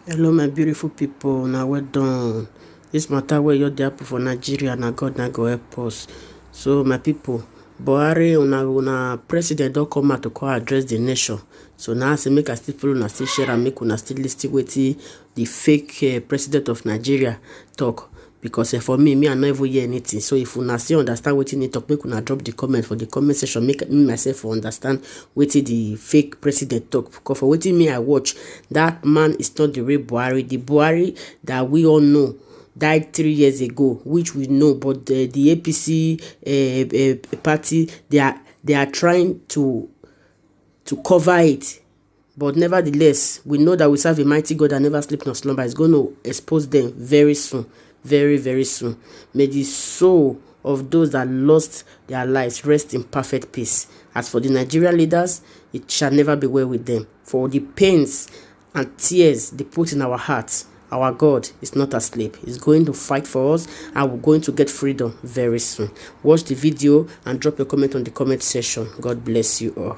Hello, my beautiful people. Now, well done. This matter where you're there for Nigeria, now God now go help us. So, my people, Buhari, una president don't come out to call address the nation. So now I say make I still follow, una still share, and make una still listen wetin the fake president of Nigeria talk. Because for me I no even hear anything. So if una still understand wetin he talk, make una drop the comment for the comment section. Make me myself understand wetin the fake president talk. Because for wetin me I watch, that man is not the real Buhari. The Buhari that we all know died 3 years ago, which we know. But the APC party, they are trying to cover it. But nevertheless, we know that we serve a mighty God that never sleep nor slumber. Is going to expose them very soon. Very, very soon. May the soul of those that lost their lives rest in perfect peace. As for the Nigerian leaders, it shall never be well with them. For the pains and tears they put in our hearts, our God is not asleep. He's going to fight for us, and we're going to get freedom very soon. Watch the video and drop your comment on the comment section. God bless you all.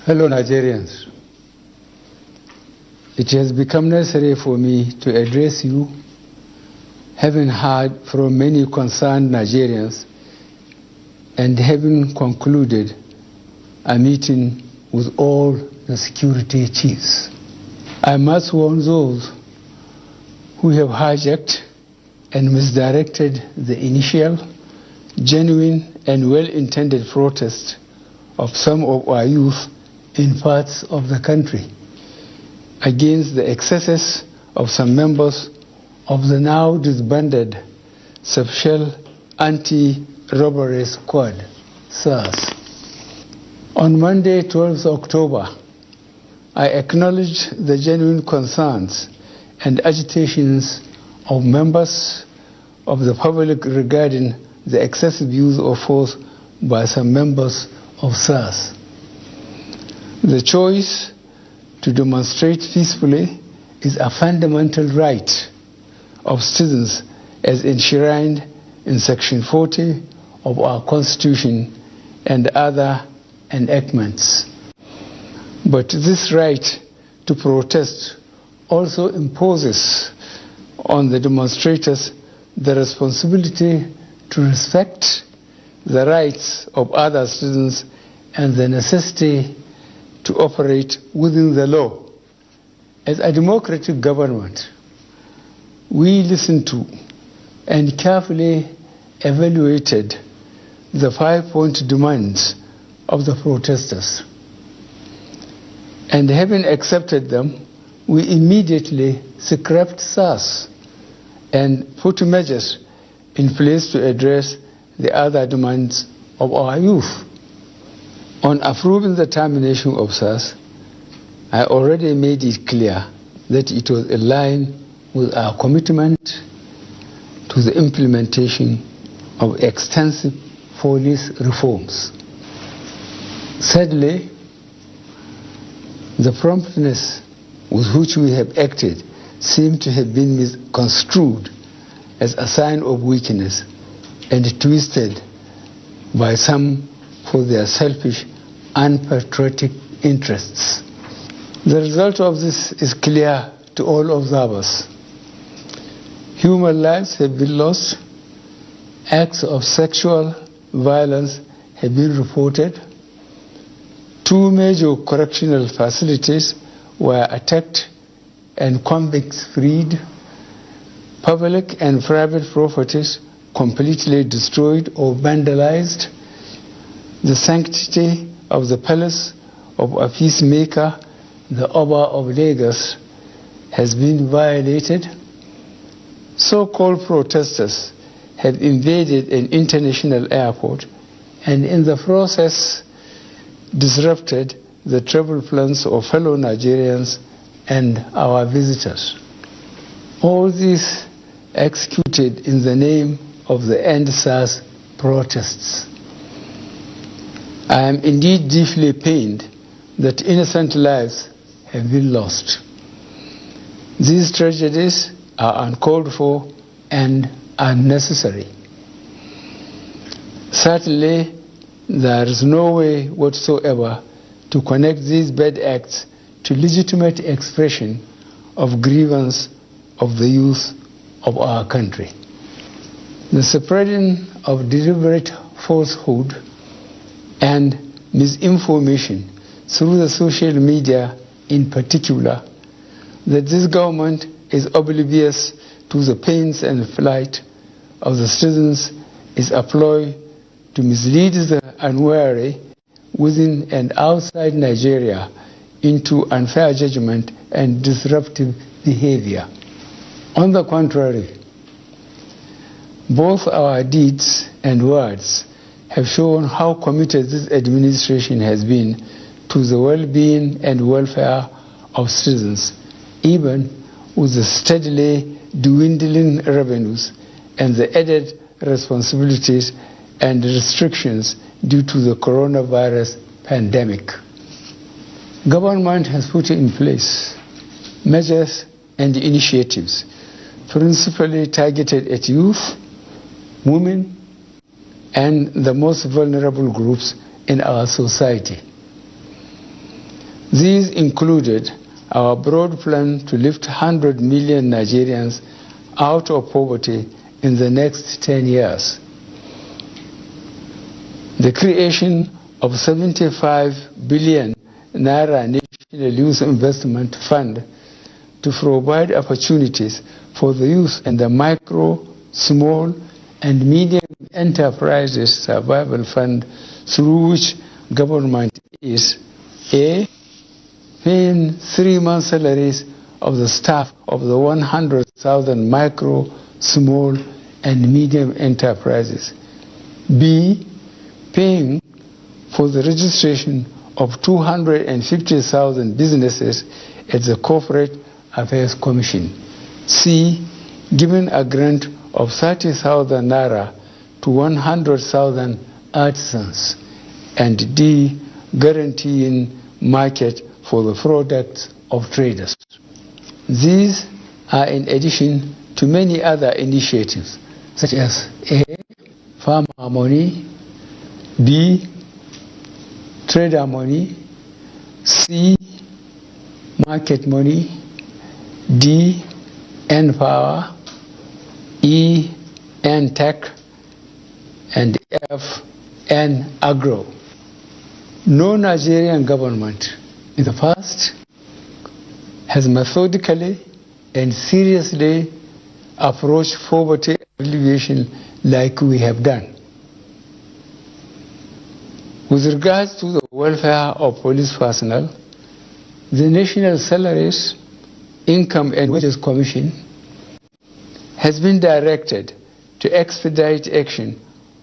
Hello, Nigerians. It has become necessary for me to address you, having heard from many concerned Nigerians and having concluded a meeting with all the security chiefs. I must warn those who have hijacked and misdirected the initial, genuine and well-intended protest of some of our youth in parts of the country against the excesses of some members of the now disbanded Special Anti-Robbery Squad, SARS. On Monday, 12th October, I acknowledged the genuine concerns and agitations of members of the public regarding the excessive use of force by some members of SARS. The choice to demonstrate peacefully is a fundamental right of citizens as enshrined in Section 40 of our Constitution and other enactments. But this right to protest also imposes on the demonstrators the responsibility to respect the rights of other citizens and the necessity to operate within the law. As a democratic government, we listened to and carefully evaluated the 5-point demands of the protesters. And having accepted them, we immediately scrapped SARS and put measures in place to address the other demands of our youth. On approving the termination of SARS, I already made it clear that it was in line with our commitment to the implementation of extensive police reforms. Sadly, the promptness with which we have acted seemed to have been misconstrued as a sign of weakness and twisted by some for their selfish, unpatriotic interests. The result of this is clear to all observers. Human lives have been lost, acts of sexual violence have been reported, 2 major correctional facilities were attacked and convicts freed, public and private properties completely destroyed or vandalized, the sanctity of the palace of a peacemaker, the Oba of Lagos, has been violated. So-called protesters have invaded an international airport and in the process disrupted the travel plans of fellow Nigerians and our visitors. All this executed in the name of the End SARS protests. I am indeed deeply pained that innocent lives have been lost. These tragedies are uncalled for and unnecessary. Certainly, there is no way whatsoever to connect these bad acts to legitimate expression of grievance of the youth of our country. The spreading of deliberate falsehood and misinformation through the social media in particular, that this government is oblivious to the pains and plight of the citizens, is a ploy to mislead the unwary within and outside Nigeria into unfair judgment and disruptive behavior. On the contrary, both our deeds and words have shown how committed this administration has been to the well-being and welfare of citizens, even with the steadily dwindling revenues and the added responsibilities and restrictions due to the coronavirus pandemic. Government has put in place measures and initiatives principally targeted at youth, women, and the most vulnerable groups in our society. These included our broad plan to lift 100 million Nigerians out of poverty in the next 10 years. The creation of 75 billion Naira National Youth Investment Fund to provide opportunities for the youth and the micro, small, and medium enterprises survival fund, through which government is A, paying 3 months' salaries of the staff of the 100,000 micro, small, and medium enterprises. B, paying for the registration of 250,000 businesses at the Corporate Affairs Commission. C, giving a grant of 30,000 Naira to 100,000 artisans. And D, guaranteeing market for the products of traders. These are in addition to many other initiatives, such as A, farmer money, B, trader money, C, market money, D, N-Power, E, N-Tech, and F, N-Agro. No Nigerian government in the past has methodically and seriously approached poverty alleviation like we have done. With regards to the welfare of police personnel, the National Salaries, Income and Wages Commission has been directed to expedite action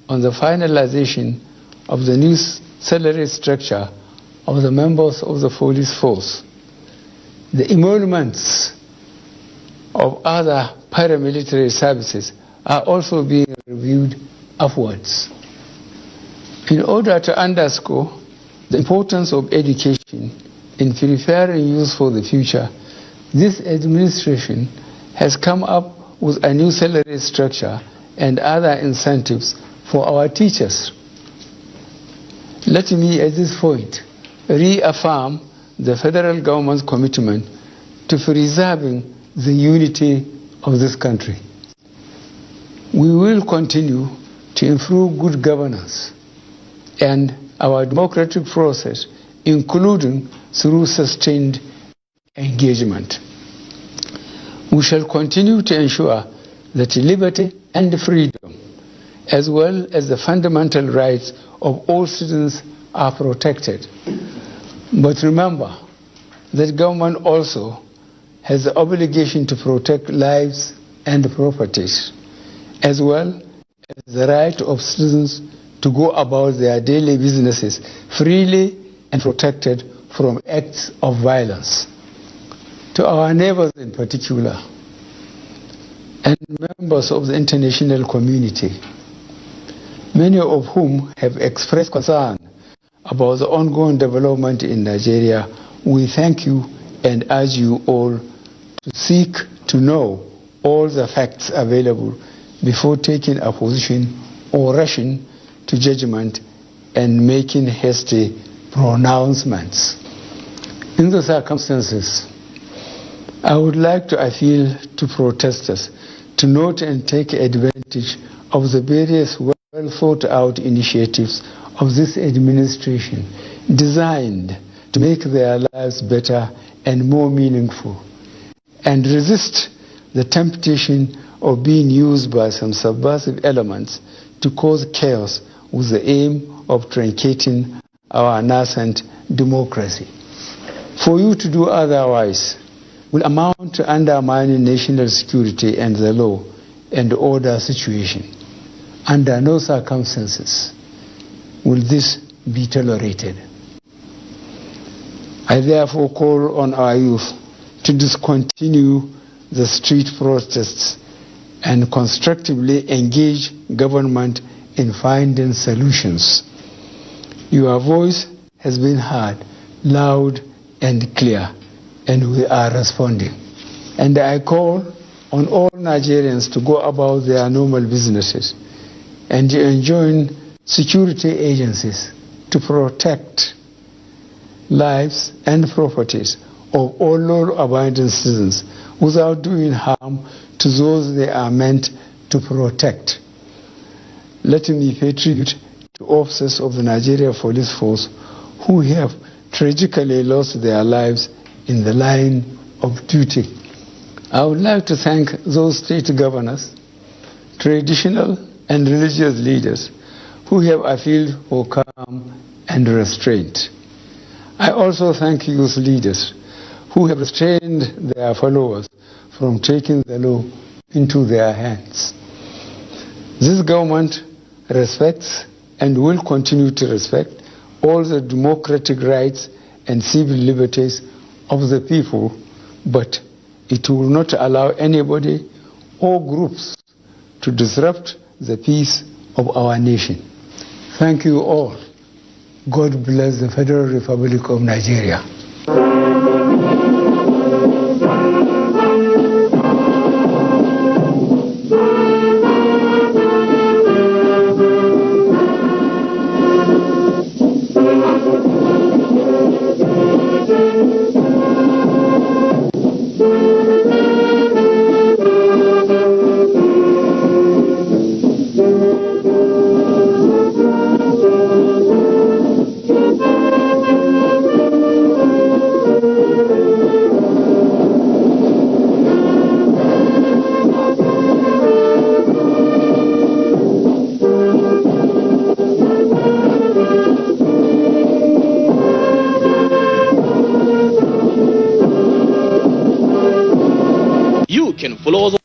on the finalization of the new salary structure of the members of the police force. The emoluments of other paramilitary services are also being reviewed upwards. In order to underscore the importance of education in preparing youth for the future, this administration has come up with a new salary structure and other incentives for our teachers. Let me at this point reaffirm the federal government's commitment to preserving the unity of this country. We will continue to improve good governance and our democratic process, including through sustained engagement. We shall continue to ensure that liberty and freedom, as well as the fundamental rights of all citizens, are protected. But remember that government also has the obligation to protect lives and properties, as well as the right of citizens to go about their daily businesses freely and protected from acts of violence. To our neighbors in particular, and members of the international community, many of whom have expressed concern about the ongoing development in Nigeria, we thank you and urge you all to seek to know all the facts available before taking a position or rushing to judgment and making hasty pronouncements. In the circumstances, I would like to appeal to protesters to note and take advantage of the various well thought out initiatives of this administration designed to make their lives better and more meaningful, and resist the temptation of being used by some subversive elements to cause chaos with the aim of truncating our nascent democracy. For you to do otherwise will amount to undermining national security and the law and order situation. Under no circumstances will this be tolerated. I therefore call on our youth to discontinue the street protests and constructively engage government in finding solutions. Your voice has been heard loud and clear, and we are responding. And I call on all Nigerians to go about their normal businesses and to enjoin security agencies to protect lives and properties of all law-abiding citizens without doing harm to those they are meant to protect. Let me pay tribute to officers of the Nigeria Police Force who have tragically lost their lives in the line of duty. I would like to thank those state governors, traditional and religious leaders who have appealed for calm and restraint. I also thank youth leaders who have restrained their followers from taking the law into their hands. This government respects and will continue to respect all the democratic rights and civil liberties of the people, but it will not allow anybody or groups to disrupt the peace of our nation. Thank you all. God bless the Federal Republic of Nigeria. You can follow us